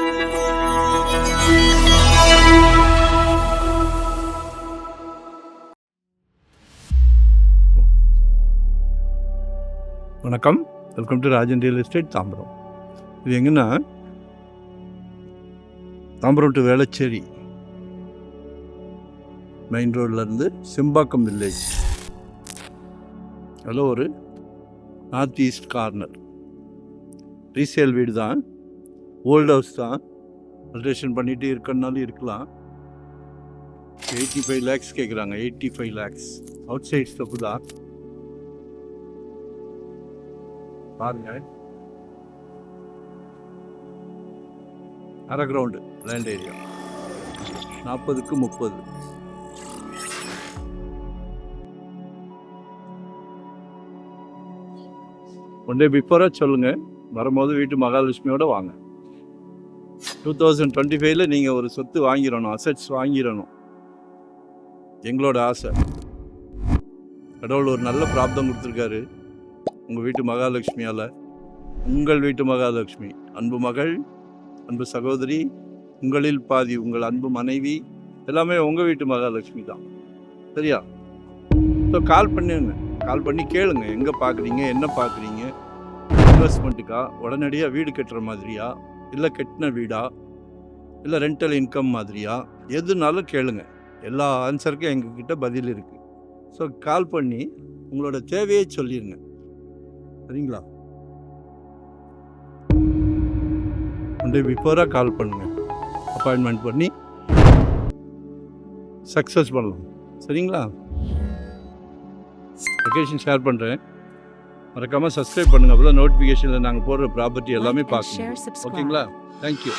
வணக்கம், welcome to Rajan real estate Tambaram. இது எங்கன்னா தாம்பரம் டு வேளச்சேரி மெயின் ரோட்லேருந்து சிம்பாக்கம் வில்லேஜ், அதில் ஒரு நார்த் ஈஸ்ட் கார்னர் ரீசேல் வீடு தான். ஓல்டு ஹவுஸ் தான், அல்ட்ரேஷன் பண்ணிகிட்டு இருக்கனாலும் இருக்கலாம். 85 lakhs கேட்குறாங்க. 85 lakhs அவுட் சைட் ஸ்டெப்பு தான். பாருங்க, அரை கிரவுண்டு லேண்ட் ஏரியா, 40க்கு 30. ஒன் டே பிஃபோராக சொல்லுங்கள், வரும்போது வீட்டு மகாலட்சுமியோடு வாங்க. 2025 நீங்கள் ஒரு சொத்து வாங்கிடணும், அசெட்ஸ் வாங்கிடணும். எங்களோட ஆசை. கடவுள் ஒரு நல்ல பிராப்தம் கொடுத்துருக்காரு உங்கள் வீட்டு மகாலட்சுமியால். உங்கள் வீட்டு மகாலட்சுமி, அன்பு மகள், அன்பு சகோதரி, உங்களில் பாதி உங்கள் அன்பு மனைவி, எல்லாமே உங்கள் வீட்டு மகாலட்சுமி தான். சரியா? ஸோ கால் பண்ணி கேளுங்க, எங்கே பார்க்குறீங்க, என்ன பார்க்குறீங்க, இன்வெஸ்ட்மெண்ட்டுக்கா, உடனடியாக வீடு கட்டுற மாதிரியா, இல்லை கட்டின வீடா, இல்லை ரெண்டல் இன்கம் மாதிரியா, எதுனாலும் கேளுங்க. எல்லா ஆன்சருக்கும் எங்ககிட்ட பதில் இருக்குது. ஸோ கால் பண்ணி உங்களோட தேவையை சொல்லிடுங்க. சரிங்களா? ஒன் டே பிஃபோராக கால் பண்ணுங்கள், அப்பாயின்மெண்ட் பண்ணி சக்ஸஸ் பண்ணலாம். சரிங்களா? லொக்கேஷன் ஷேர் பண்ணுறேன், மறக்காமல் சப்ஸ்கிரைப் பண்ணுங்கள். அப்போ தான் நோட்டிஃபிகேஷனில் நாங்கள் போடுற ப்ராப்பர்ட்டி எல்லாமே பார்க்கணும். ஓகேங்களா? தேங்க்யூ.